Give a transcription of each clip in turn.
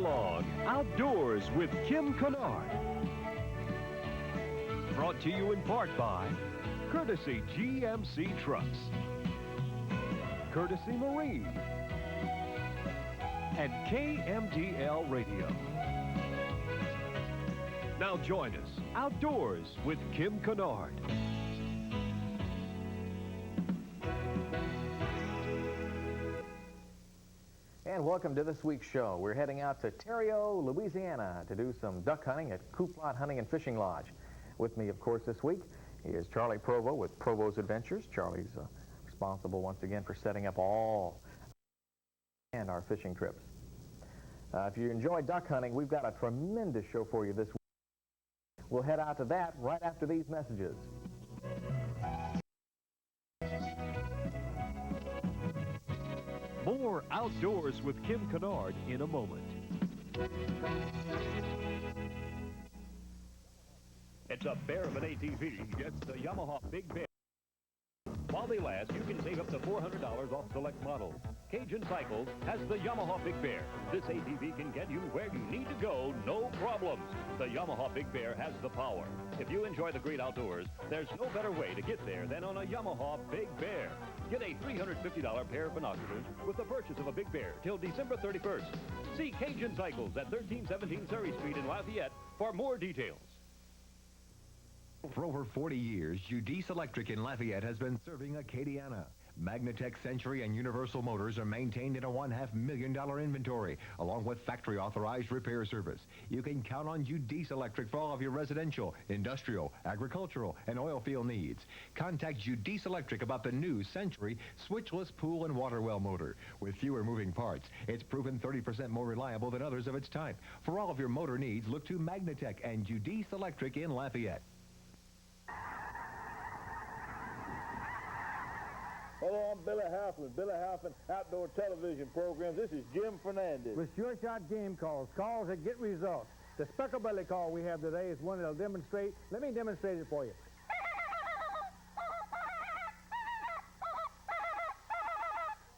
along Outdoors with Kim Canard. Brought to you in part by Courtesy GMC Trucks, Courtesy Marine, and KMDL Radio. Now join us Outdoors with Kim Canard. And welcome to this week's show. We're heading out to Terrio, Louisiana to do some duck hunting at Couplot Hunting and Fishing Lodge. With me, of course, this week is Charlie Provost with Provost Adventures. Charlie's responsible once again for setting up all and our fishing trips. If you enjoy duck hunting, we've got a tremendous show for you this week. We'll head out to that right after these messages. More Outdoors with Kim Canard in a moment. It's a bear of an ATV. Gets the Yamaha Big Bear. While they last, you can save up to $400 off select models. Cajun Cycles has the Yamaha Big Bear. This ATV can get you where you need to go, no problems. The Yamaha Big Bear has the power. If you enjoy the great outdoors, there's no better way to get there than on a Yamaha Big Bear. Get a $350 pair of binoculars with the purchase of a Big Bear till December 31st. See Cajun Cycles at 1317 Surrey Street in Lafayette for more details. For over 40 years, Judice Electric in Lafayette has been serving Acadiana. Magnatech, Century, and Universal Motors are maintained in a $1.5 million inventory, along with factory-authorized repair service. You can count on Judice Electric for all of your residential, industrial, agricultural, and oil field needs. Contact Judice Electric about the new Century switchless pool and water well motor. With fewer moving parts, it's proven 30% more reliable than others of its type. For all of your motor needs, look to Magnatech and Judice Electric in Lafayette. Hello, I'm Billy Hoffman, Billy Hoffman Outdoor Television Programs. This is Jim Fernandez. With Sure Shot game calls that get results. The speckled belly call we have today is one that'll demonstrate. Let me demonstrate it for you.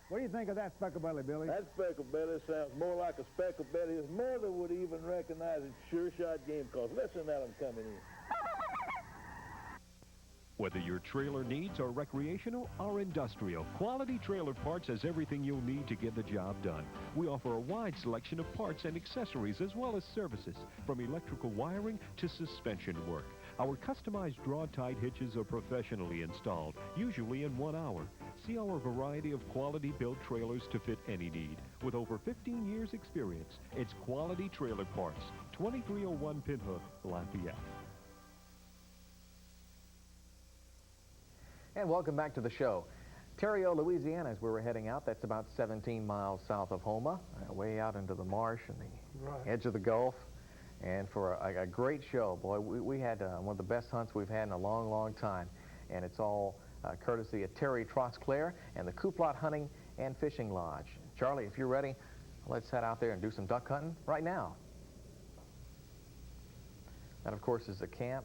What do you think of that speckled belly, Billy? That speckled belly sounds more like a speckled belly. His mother would even recognize it. Sure Shot game calls. Listen at them coming in. Whether your trailer needs are recreational or industrial, Quality Trailer Parts has everything you'll need to get the job done. We offer a wide selection of parts and accessories as well as services, from electrical wiring to suspension work. Our customized draw-tied hitches are professionally installed, usually in 1 hour. See our variety of quality-built trailers to fit any need. With over 15 years' experience, it's Quality Trailer Parts, 2301 Pinhook, Lafayette. And welcome back to the show. Terrio, Louisiana is where we're heading out. That's about 17 miles south of Houma, way out into the marsh and the edge of the Gulf. And for a great show, boy, we had one of the best hunts we've had in a long, long time. And it's all courtesy of Terry Trosclair and the Couplot Hunting and Fishing Lodge. Charlie, if you're ready, let's head out there and do some duck hunting right now. That, of course, is the camp.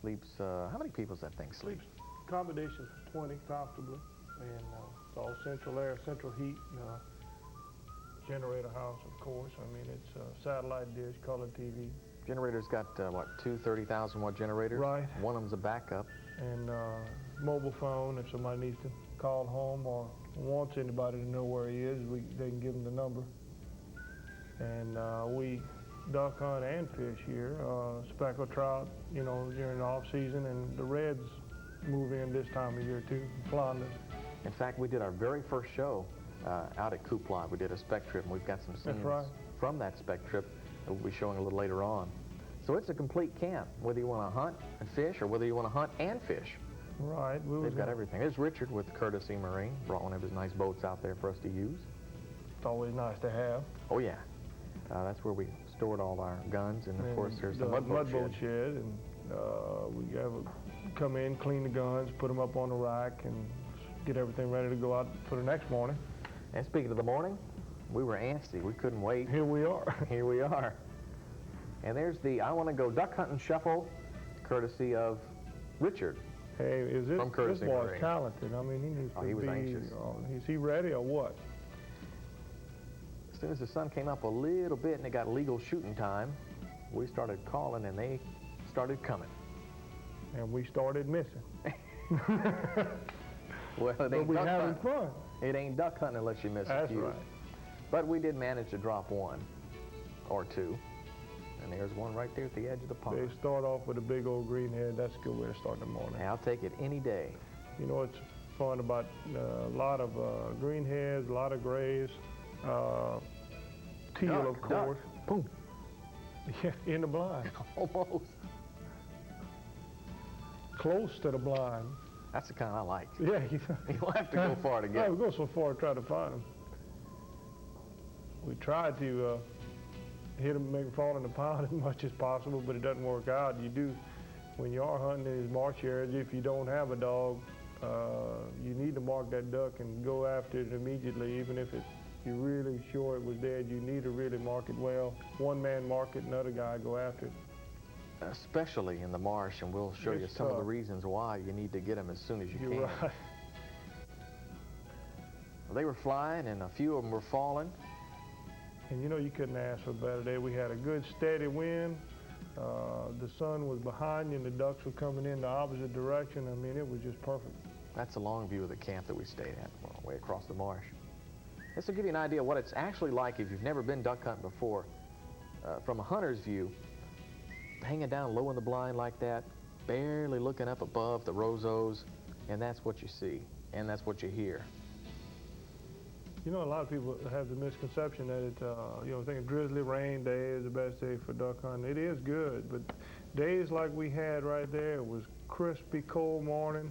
Sleeps, how many people does that thing sleep? Combination 20 comfortably, and it's all central air, central heat, generator house, of course. I mean, it's a satellite dish, color TV. Generator's got, what, two 30,000 watt generators? Right. One of them's a backup. And mobile phone, if somebody needs to call home or wants anybody to know where he is, they can give them the number. And we duck hunt and fish here, speckled trout, during the off season, and the reds move in this time of year too, flounders. In fact, we did our very first show out at Couplot. We did a spec trip, and we've got some scenes from that spec trip that we'll be showing a little later on. So it's a complete camp, whether you want to hunt and fish or whether you want to hunt and fish. Right. They've got everything. There's Richard with Courtesy Marine. Brought one of his nice boats out there for us to use. It's always nice to have. Oh, yeah. That's where we stored all our guns, and of course there's the mud boat shed. And we have come in, clean the guns, put them up on the rack, and get everything ready to go out for the next morning. And speaking of the morning, we were antsy. We couldn't wait. Here we are. Here we are. And there's the I Want to Go Duck Hunting Shuffle, courtesy of Richard. Hey, is this boy's Marine. talented? I mean, he needs to he was anxious. Is he ready or what? soon as the sun came up a little bit and it got legal shooting time, we started calling and they started coming. And we started missing. Well, it But ain't we duck having hunting. fun. It ain't duck hunting unless you miss a That's few. right. But we did manage to drop one or two. And there's one right there at the edge of the pond. They start off with a big old greenhead. That's a good way to start the morning. Hey, I'll take it any day. You know what's fun about a lot of greenheads, a lot of grays, teal, Duck, of course. Boom. Yeah, in the blind. Almost. Close to the blind. That's the kind I like. Yeah, You don't have to go far to get we go so far to try to find them. We tried to hit them, make them fall in the pond as much as possible, but it doesn't work out. You do, when you are hunting in these marsh areas, if you don't have a dog, you need to mark that duck and go after it immediately, even if you're really sure it was dead. You need to really mark it well. One man mark it, another guy go after it. Especially in the marsh, and we'll show you It's some of the tough. reasons why you need to get them as soon as you can. You're right. They were flying, and a few of them were falling. And you know, you couldn't ask for a better day. We had a good steady wind. The sun was behind you and the ducks were coming in the opposite direction. I mean, it was just perfect. That's a long view of the camp that we stayed at, way across the marsh. This will give you an idea of what it's actually like if you've never been duck hunting before. From a hunter's view, hanging down low in the blind like that, barely looking up above the rozos, and that's what you see, and that's what you hear. You know, a lot of people have the misconception that think a drizzly rain day is the best day for duck hunting. It is good, but days like we had right there, it was crispy, cold morning,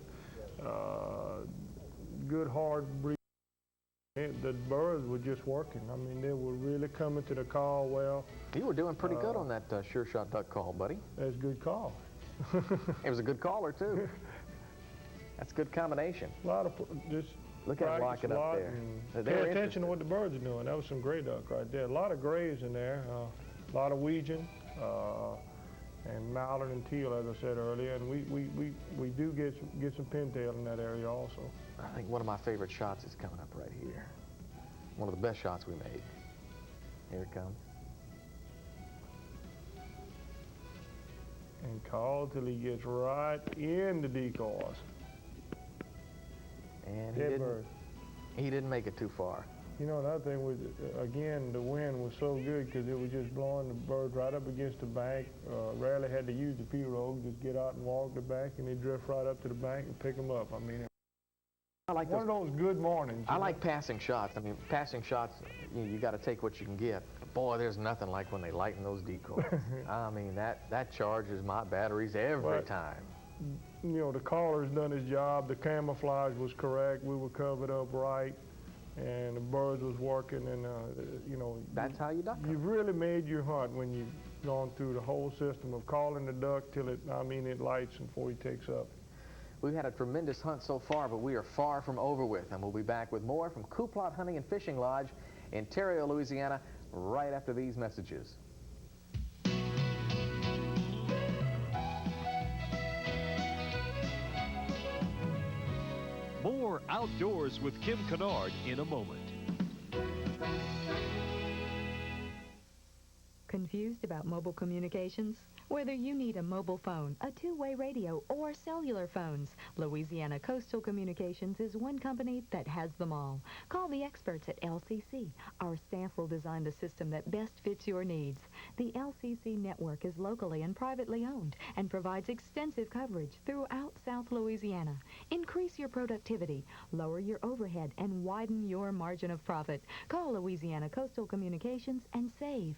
good hard breeze. The birds were just working. I mean, they were really coming to the call well. You were doing pretty good on that sure shot duck call, buddy. That's a good call. It was a good caller, too. That's a good combination. A lot of just Look at him practice lock it a up lot there. and They were pay attention interested. to what the birds are doing. That was some gray duck right there. A lot of grays in there, a lot of Weegian, and mallard and teal, as I said earlier. And we do get some pintail in that area also. I think one of my favorite shots is coming up right here. One of the best shots we made. Here it comes. And call till he gets right in the decoys. And Dead bird. he didn't make it too far. You know, another thing was, again, the wind was so good because it was just blowing the birds right up against the bank. Rarely had to use the pirogue, just get out and walk the bank, and they drift right up to the bank and pick them up. I mean, I like one of those good mornings. I like passing shots. I mean, passing shots, you got to take what you can get. Boy, there's nothing like when they lighten those decoys. I mean, that charges my batteries every Right. time. You know, the caller's done his job. The camouflage was correct. We were covered up right, and the birds was working. And you know, That's how you duck hunt. you've really made your hunt when you've gone through the whole system of calling the duck till it lights before he takes up. We've had a tremendous hunt so far, but we are far from over with, and we'll be back with more from Couplot Hunting and Fishing Lodge in Terrio, Louisiana, right after these messages. More Outdoors with Kim Canard in a moment. Confused about mobile communications? Whether you need a mobile phone, a two-way radio, or cellular phones, Louisiana Coastal Communications is one company that has them all. Call the experts at LCC. Our staff will design the system that best fits your needs. The LCC network is locally and privately owned and provides extensive coverage throughout South Louisiana. Increase your productivity, lower your overhead, and widen your margin of profit. Call Louisiana Coastal Communications and save.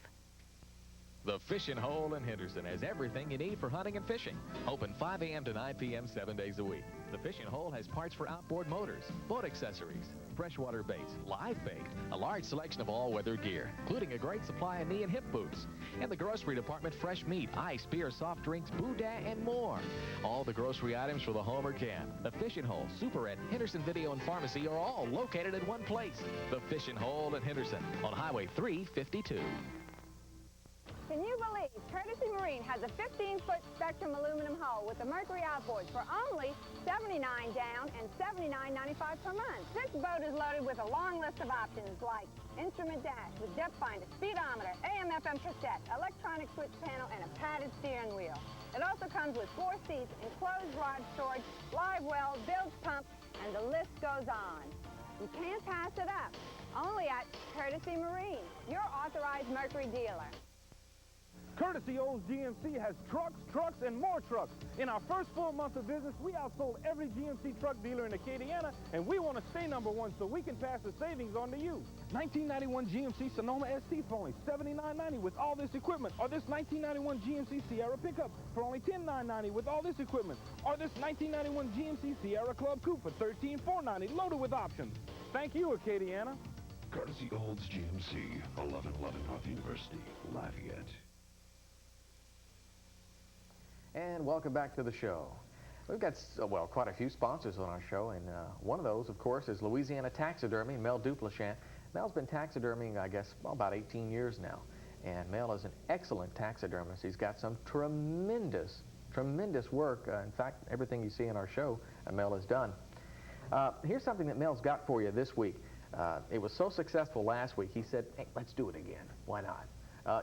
The Fishing Hole in Henderson has everything you need for hunting and fishing. Open 5 a.m. to 9 p.m. 7 days a week. The Fishing Hole has parts for outboard motors, boat accessories, freshwater baits, live bait, a large selection of all-weather gear, including a great supply of knee and hip boots. And the grocery department, fresh meat, ice, beer, soft drinks, boudin, and more. All the grocery items for the home or camp. The Fishing Hole, Superette, Henderson Video and Pharmacy are all located in one place. The Fishing Hole in Henderson on Highway 352. Can you believe Courtesy Marine has a 15-foot Spectrum aluminum hull with the Mercury outboard for only $79 down and $79.95 per month? This boat is loaded with a long list of options like instrument dash with depth finder, speedometer, AM/FM cassette, electronic switch panel, and a padded steering wheel. It also comes with 4 seats, enclosed rod storage, live well, bilge pump, and the list goes on. You can't pass it up. Only at Courtesy Marine, your authorized Mercury dealer. Courtesy owns GMC has trucks, and more trucks. In our first full month of business, we outsold every GMC truck dealer in Acadiana, and we want to stay #1 so we can pass the savings on to you. 1991 GMC Sonoma ST for only $79.90 with all this equipment, or this 1991 GMC Sierra pickup for only $10,990 with all this equipment, or this 1991 GMC Sierra Club Coupe for $13,490 loaded with options. Thank you, Acadiana. Courtesy owns GMC, 1111 North University, Lafayette. And welcome back to the show. We've got, well, quite a few sponsors on our show, and one of those, of course, is Louisiana Taxidermy, Mel Duplichamp. Mel's been taxidermying, I guess, well, about 18 years now, and Mel is an excellent taxidermist. He's got some tremendous work. In fact, everything you see in our show, Mel has done. Here's something that Mel's got for you this week. It was so successful last week, he said, hey, let's do it again. Why not?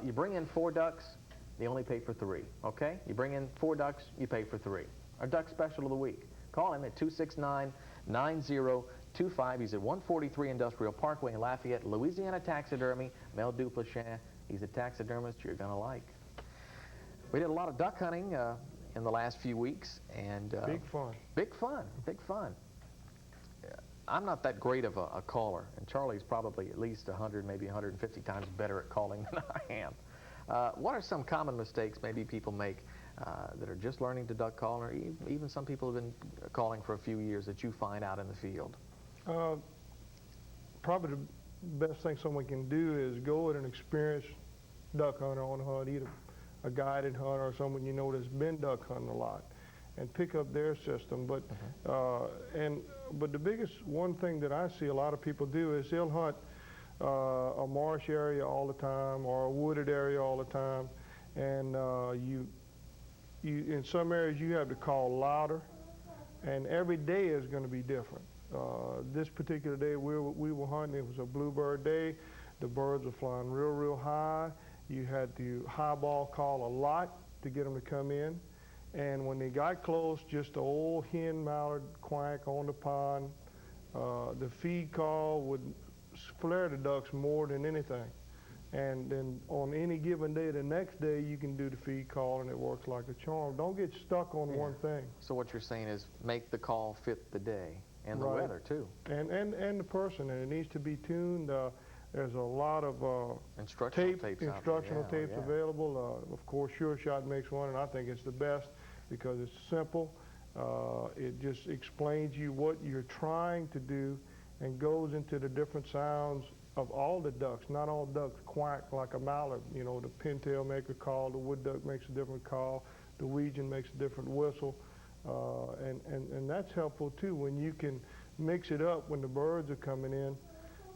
You bring in 4 ducks, you only pay for 3, okay? You bring in 4 ducks, you pay for 3. Our duck special of the week. Call him at 269-9025. He's at 143 Industrial Parkway in Lafayette, Louisiana Taxidermy, Mel Duplichamp. He's a taxidermist you're going to like. We did a lot of duck hunting in the last few weeks, and big fun. Big fun. I'm not that great of a caller, and Charlie's probably at least 100, maybe 150 times better at calling than I am. What are some common mistakes maybe people make that are just learning to duck call, or even some people have been calling for a few years that you find out in the field? Probably the best thing someone can do is go with an experienced duck hunter on a hunt, either a guided hunter or someone you know that's been duck hunting a lot, and pick up their system. But but the biggest one thing that I see a lot of people do is they'll hunt a marsh area all the time or a wooded area all the time, and you in some areas you have to call louder, and every day is going to be different. This particular day we were hunting, it was a bluebird day. The birds were flying real high. You had to highball call a lot to get them to come in, and when they got close, just the old hen mallard quack on the pond. The feed call would flare the ducks more than anything. And then on any given day, the next day, you can do the feed call, and it works like a charm. Don't get stuck on one thing. So what you're saying is make the call fit the day and the weather, too. And the person, and it needs to be tuned. There's a lot of instructional tapes available. Of course, Sure Shot makes one, and I think it's the best because it's simple. It just explains you what you're trying to do and goes into the different sounds of all the ducks. Not all ducks quack like a mallard. You know, the pintail make a call, the wood duck makes a different call, the Norwegian makes a different whistle, and that's helpful too when you can mix it up when the birds are coming in.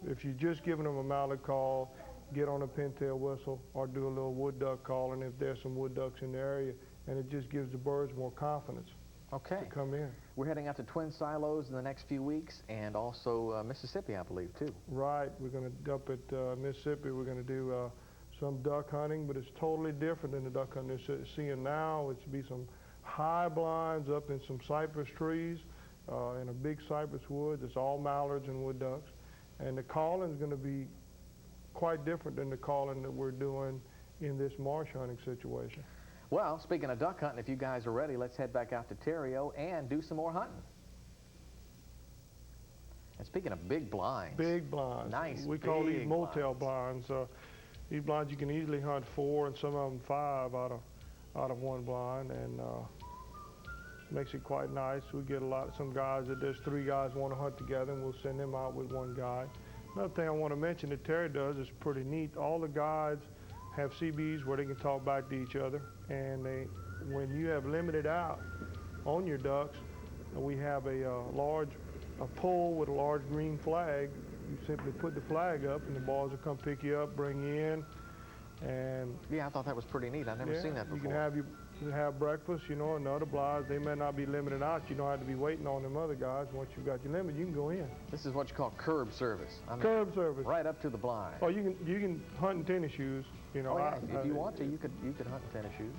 If you're just giving them a mallard call, get on a pintail whistle or do a little wood duck call, and if there's some wood ducks in the area, and it just gives the birds more confidence. Okay. To come in. We're heading out to Twin Silos in the next few weeks, and also Mississippi, I believe, too. Right. We're going to up at Mississippi. We're going to do some duck hunting, but it's totally different than the duck hunting they're seeing now. It's to be some high blinds up in some cypress trees in a big cypress wood. It's all mallards and wood ducks, and the calling is going to be quite different than the calling that we're doing in this marsh hunting situation. Well, speaking of duck hunting, if you guys are ready, let's head back out to Terrio and do some more hunting. And speaking of big blinds. Big blinds. Nice. We call these motel blinds. These blinds you can easily hunt 4 and some of them 5 out of one blind, and makes it quite nice. We get some guys that there's 3 guys want to hunt together, and we'll send them out with one guide. Another thing I want to mention that Terry does is pretty neat. All the guides have CBs where they can talk back to each other, and when you have limited out on your ducks, we have a pole with a large green flag. You simply put the flag up, and the boys will come pick you up, bring you in, And Yeah, I thought that was pretty neat. I've never seen that before. You can have breakfast, you know, and the other blinds, they may not be limited out. You don't have to be waiting on them other guys. Once you've got your limit, you can go in. This is what you call curb service. I mean, Curb service. right up to the blind. Oh, you can hunt in tennis shoes. You know, Oh, yeah. If you want to, you could hunt in tennis shoes.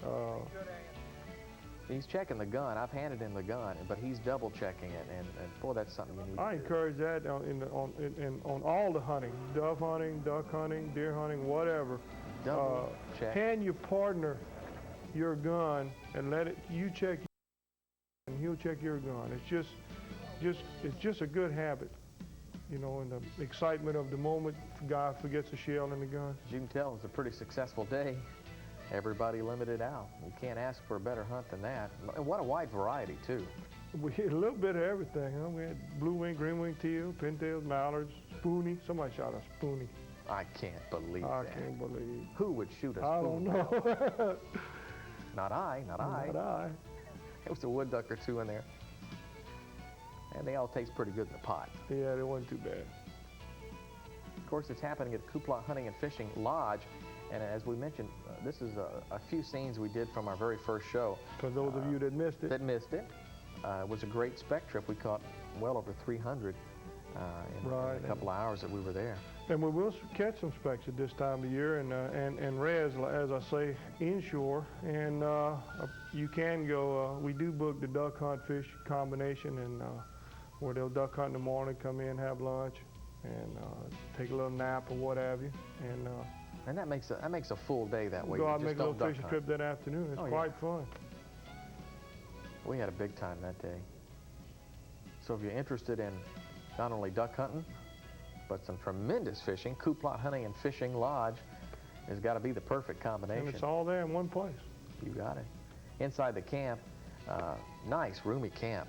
He's checking the gun. I've handed him the gun, but he's double checking it, and boy, that's something you need I to do. encourage that on all the hunting, dove hunting, duck hunting, deer hunting, whatever. Double check. Hand your partner your gun and you check and he'll check your gun. It's just a good habit. You know, in the excitement of the moment, the guy forgets a shell in the gun. As you can tell, it's a pretty successful day. Everybody limited out. You can't ask for a better hunt than that. And what a wide variety, too. We hit a little bit of everything, huh? We had blue wing, green wing teal, pintails, mallards, spoony. Somebody shot a spoony. I can't believe I that. can't believe. Who would shoot a spoony? I don't know. Not I, not I. Not I. There was a wood duck or two in there. And they all taste pretty good in the pot. Yeah, they wasn't too bad. Of course, it's happening at Kuplot Hunting and Fishing Lodge. And as we mentioned, this is a few scenes we did from our very first show. For those of you that missed it. It was a great spec trip. We caught well over 300 in a couple of hours that we were there. And we will catch some specks at this time of year, and res, as I say, inshore. And you can go. We do book the duck hunt fish combination, and where they'll duck hunt in the morning, come in, have lunch, and take a little nap or what have you. And that makes a full day that way. Go out and make a little fishing trip that afternoon. It's quite fun. We had a big time that day. So if you're interested in not only duck hunting, but some tremendous fishing, Kuplot Hunting and Fishing Lodge has got to be the perfect combination. And it's all there in one place. You got it. Inside the camp, nice, roomy camp.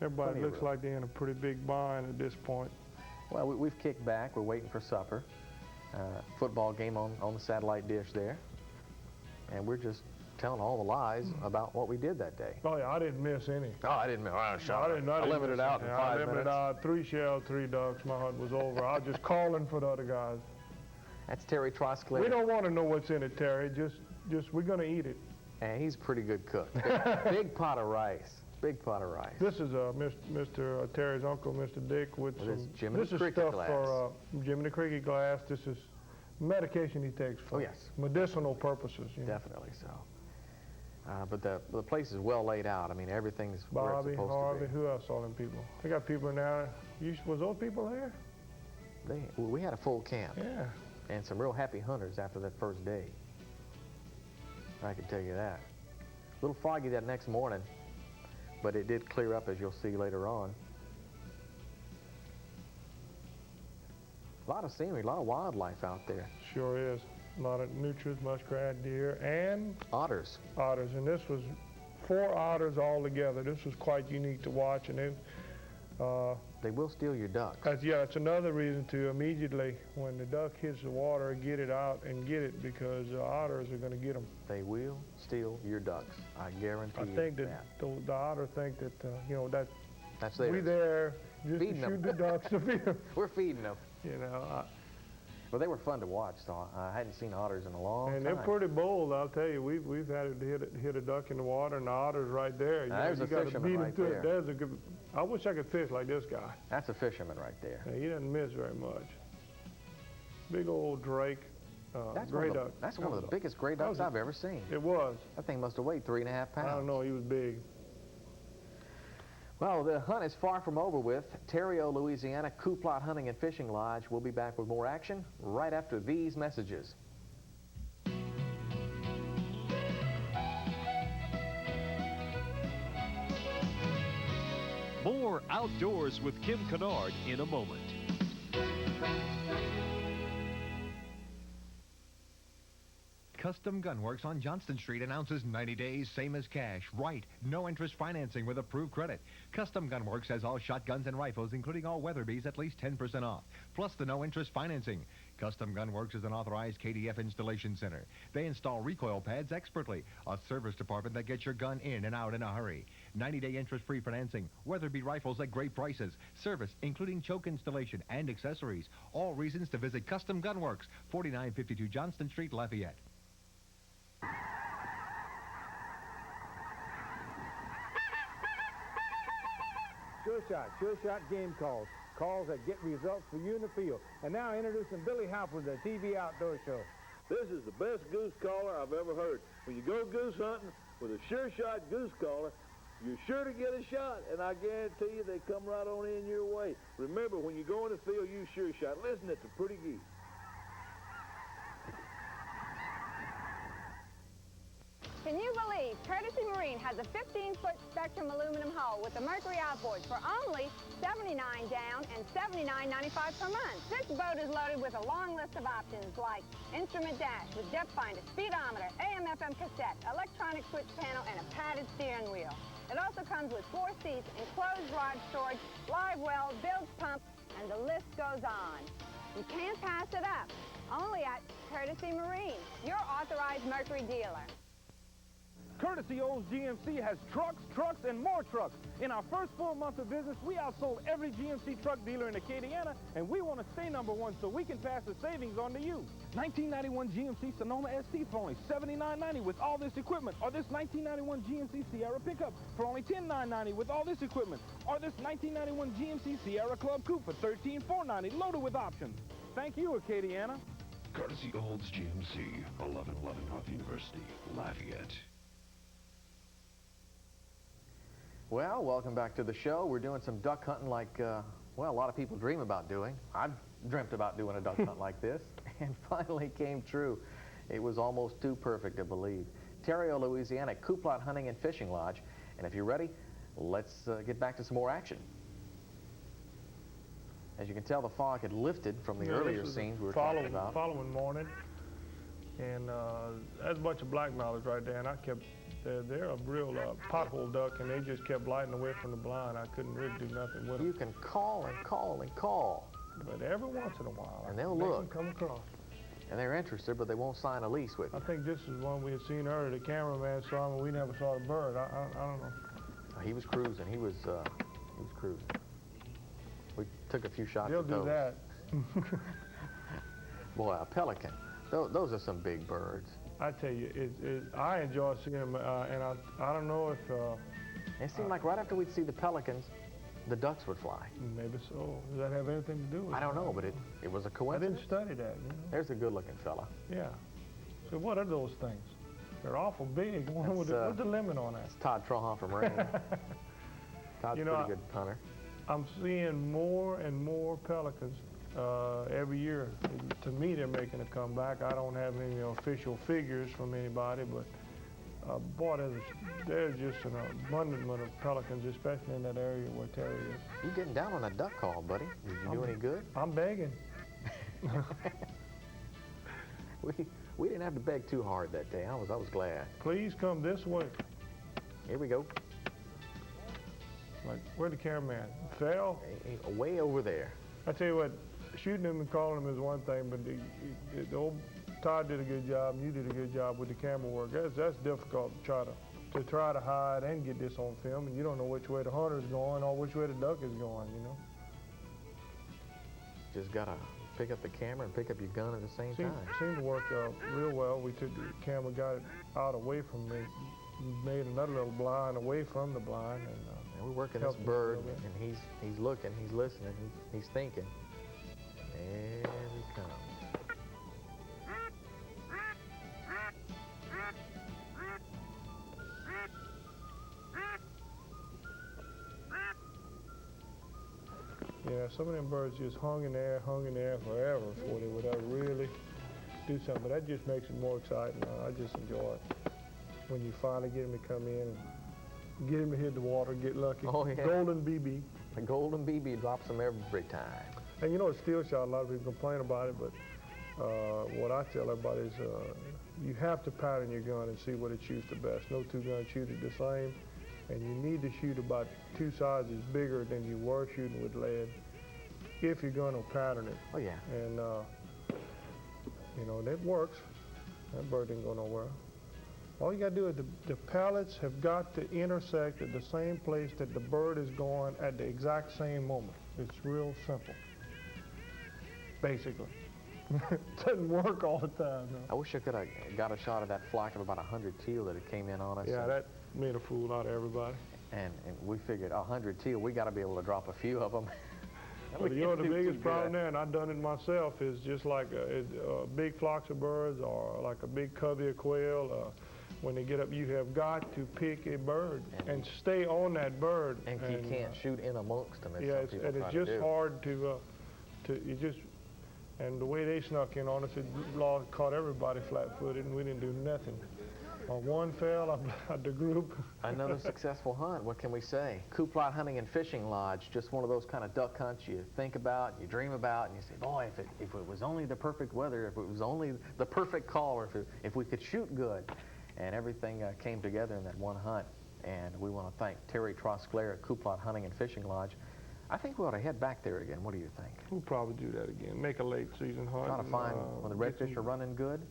Everybody looks like they're in a pretty big bind at this point. Well, we've kicked back. We're waiting for supper. Football game on the satellite dish there. And we're just telling all the lies about what we did that day. Oh, yeah, I didn't miss any. Oh, I didn't miss. I limited out in 5 minutes. I limited out 3 shells, 3 ducks. My hunt was over. I was just calling for the other guys. That's Terry Trosclair. We don't want to know what's in it, Terry. Just we're going to eat it. And he's a pretty good cook. Big pot of rice. Big pot of rice. This is Mr. Terry's uncle, Mr. Dick, with some. This is stuff glass. For Jiminy Cricket glass. This is medication he takes for medicinal purposes. Definitely so. But the place is well laid out. I mean, everything's where it's supposed Harvey, to be. who else saw them people? They got people in there. Was those people there? We had a full camp. Yeah. And some real happy hunters after that first day. I can tell you that. A little foggy that next morning, but it did clear up, as you'll see later on. A lot of scenery, a lot of wildlife out there. Sure is. A lot of nutrients, muskrat, deer, and otters. Otters, and this was 4 otters all together. This was quite unique to watch, and they will steal your ducks. Yeah, it's another reason to immediately, when the duck hits the water, get it out and get it, because the otters are going to get them. They will steal your ducks. I guarantee you. I think that the otter think that that's theirs. We there just feeding to shoot them. the ducks to feed them. We're feeding them. You know. Well, they were fun to watch, so I hadn't seen otters in a long time. And they're pretty bold, I'll tell you. We've had to hit a duck in the water, and the otter's right there. There's a fisherman right there. There's a good. I wish I could fish like this guy. That's a fisherman right there. Yeah, he doesn't miss very much. Big old drake, gray duck. That's one of the biggest gray ducks I've ever seen. It was. That thing must have weighed 3.5 pounds. I don't know. He was big. Well, the hunt is far from over with. Terrio, Louisiana, Kuplot Hunting and Fishing Lodge. We'll be back with more action right after these messages. More Outdoors with Kim Canard in a moment. Custom Gunworks on Johnston Street announces 90 days, same as cash. Right, no interest financing with approved credit. Custom Gunworks has all shotguns and rifles, including all Weatherby's, at least 10% off, plus the no interest financing. Custom Gunworks is an authorized KDF installation center. They install recoil pads expertly, a service department that gets your gun in and out in a hurry. 90-day interest-free financing, Weatherby rifles at great prices, service including choke installation and accessories. All reasons to visit Custom Gunworks, 4952 Johnston Street, Lafayette. Sure shot game calls. Calls that get results for you in the field. And now introducing Billy Halper, the TV Outdoor Show. This is the best goose caller I've ever heard. When you go goose hunting with a sure shot goose caller, you're sure to get a shot, and I guarantee you they come right on in your way. Remember, when you go in the field, use sure shot. Listen to the pretty geese. Can you believe Courtesy Marine has a 15-foot Spectrum aluminum hull with the Mercury outboards for only $79 down and $79.95 per month? This boat is loaded with a long list of options like instrument dash with depth finder, speedometer, AM/FM cassette, electronic switch panel, and a padded steering wheel. It also comes with 4 seats, enclosed rod storage, live well, bilge pump, and the list goes on. You can't pass it up. Only at Courtesy Marine, your authorized Mercury dealer. Courtesy Olds GMC has trucks, trucks, and more trucks. In our first full month of business, we outsold every GMC truck dealer in Acadiana, and we want to stay #1 so we can pass the savings on to you. 1991 GMC Sonoma ST for only $79.90 with all this equipment, or this 1991 GMC Sierra pickup for only $10,990 with all this equipment, or this 1991 GMC Sierra Club Coupe for $13,490 loaded with options. Thank you, Acadiana. Courtesy Olds GMC, 1111 North University, Lafayette. Well, welcome back to the show. We're doing some duck hunting like, well, a lot of people dream about doing. I've dreamt about doing a duck hunt like this, and finally came true. It was almost too perfect to believe. Terrio, Louisiana, Couplot Hunting and Fishing Lodge. And if you're ready, let's get back to some more action. As you can tell, the fog had lifted from the earlier scenes we were talking about. Following morning, and there's a bunch of black mallards right there, and I kept, they're a real pothole duck, and they just kept gliding away from the blind. I couldn't really do nothing with them. You can call and call and call. But every once in a while, and they'll make look. them come across. And they're interested, but they won't sign a lease with you. I think this is one we had seen earlier. The cameraman saw him, and we never saw the bird. I don't know. He was cruising. He was cruising. We took a few shots They'll at those. do that. Boy, a pelican. Those are some big birds. I tell you, I enjoy seeing them, and I don't know if... It seemed like right after we'd see the pelicans, the ducks would fly. Maybe so. Does that have anything to do with it? I don't know, but it was a coincidence. I didn't study that. You know? There's a good-looking fella. Yeah. So what are those things? They're awful big. What's the limit on that? It's Todd Trohan from Rain. Todd's a pretty good punter. I'm seeing more and more pelicans every year. To me, they're making a comeback. I don't have any official figures from anybody, but boy, there's just an abundance of pelicans, especially in that area where Terry is. You're getting down on a duck call, buddy. Did you do any good? I'm begging. We didn't have to beg too hard that day. I was glad. Please come this way. Here we go. Like, where'd the cameraman? Fell? Way over there. I tell you what, shooting him and calling him is one thing, but the old Todd did a good job, and you did a good job with the camera work. That's difficult to try to hide and get this on film, and you don't know which way the hunter's going or which way the duck is going, you know. Just gotta pick up the camera and pick up your gun at the same time. Seemed to work real well. We took the camera, got it out away from me, made another little blind away from the blind, and we're working this bird, and he's looking, he's listening, he's thinking. There he comes. Yeah, some of them birds just hung in there forever before they would ever really do something. But that just makes it more exciting. I just enjoy it when you finally get them to come in and get him to hit the water, get lucky. Oh, yeah. Golden BB. The golden BB drops them every time. And you know, a steel shot, a lot of people complain about it, but what I tell everybody is you have to pattern your gun and see what it shoots the best. No two guns shoot it the same, and you need to shoot about 2 sizes bigger than you were shooting with lead if you're going to pattern it. Oh, yeah. And, you know, that works. That bird didn't go nowhere. All you got to do is the pellets have got to intersect at the same place that the bird is going at the exact same moment. It's real simple, basically. It doesn't work all the time, though. I wish I could have got a shot of that flock of about 100 teal that had came in on us. Yeah, that made a fool out of everybody. And we figured 100 teal, we got to be able to drop a few of them. But you know, the biggest problem there, and I've done it myself, is just like big flocks of birds or like a big covey of quail. When they get up, you have got to pick a bird and stay on that bird. And you can't shoot in amongst them. Yeah, and it's just hard to and the way they snuck in on us, it caught everybody flat-footed, and we didn't do nothing. One fell out the group. Another successful hunt, what can we say? Coop-Lot Hunting and Fishing Lodge, just one of those kind of duck hunts you think about, you dream about, and you say, boy, if it was only the perfect weather, if it was only the perfect call, or if we could shoot good. And everything came together in that one hunt. And we want to thank Terry Trosclair at Coop-Lot Hunting and Fishing Lodge. I think we ought to head back there again. What do you think? We'll probably do that again. Make a late season hunt. Try to find when the redfish are running good.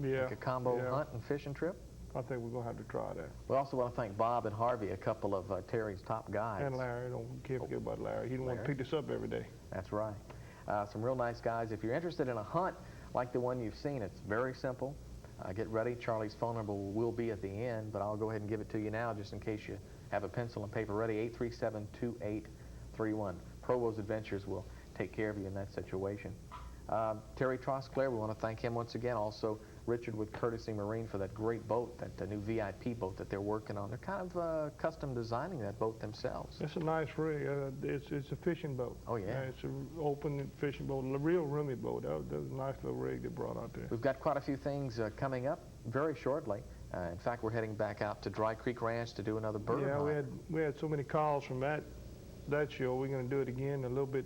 Yeah. Like a combo hunt and fishing trip. I think we're going to have to try that. We also want to thank Bob and Harvey, a couple of Terry's top guides. And Larry. Can't forget about Larry. He don't want to pick this up every day. That's right. Some real nice guys. If you're interested in a hunt like the one you've seen, it's very simple. Get ready. Charlie's phone number will be at the end, but I'll go ahead and give it to you now just in case you have a pencil and paper ready. 837-2831. Provost Adventures will take care of you in that situation. Terry Trosclair, we want to thank him once again. Also, Richard with Courtesy Marine for that great boat, that new VIP boat that they're working on. They're kind of custom designing that boat themselves. It's a nice rig. It's a fishing boat. Oh, yeah. It's an open fishing boat, a real roomy boat. That was a nice little rig they brought out there. We've got quite a few things coming up very shortly. In fact, we're heading back out to Dry Creek Ranch to do another bird hunt. Yeah, we had so many calls from that show. We're going to do it again, a little bit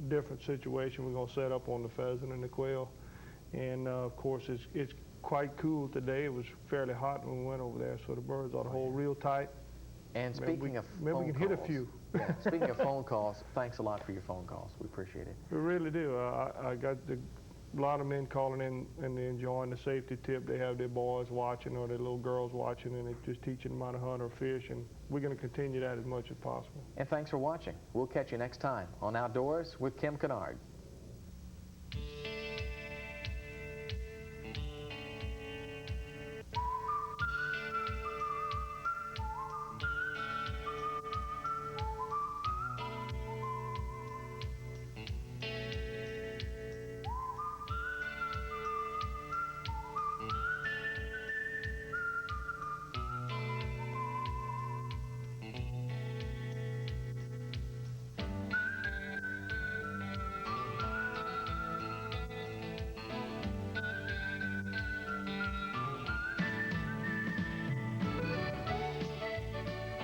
different situation. We're going to set up on the pheasant and the quail. And, of course, it's quite cool today. It was fairly hot when we went over there, so the birds ought to hold real tight. And speaking of phone calls, maybe we can hit a few. Yeah, speaking of phone calls, thanks a lot for your phone calls. We appreciate it. We really do. I got a lot of men calling in and they're enjoying the safety tip. They have their boys watching or their little girls watching, and they're just teaching them how to hunt or fish, and we're going to continue that as much as possible. And thanks for watching. We'll catch you next time on Outdoors with Kim Canard.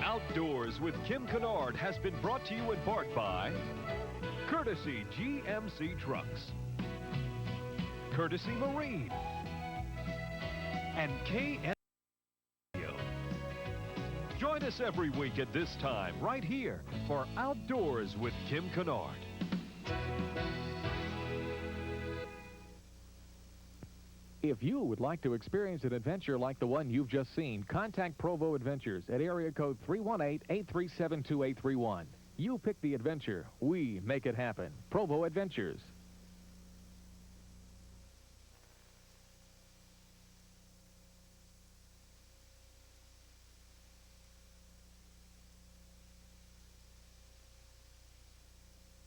Outdoors with Kim Canard has been brought to you in part by Courtesy GMC Trucks, Courtesy Marine, and KADN. Join us every week at this time right here for Outdoors with Kim Canard. If you would like to experience an adventure like the one you've just seen, contact Provo Adventures at area code 318-837-2831. You pick the adventure. We make it happen. Provo Adventures.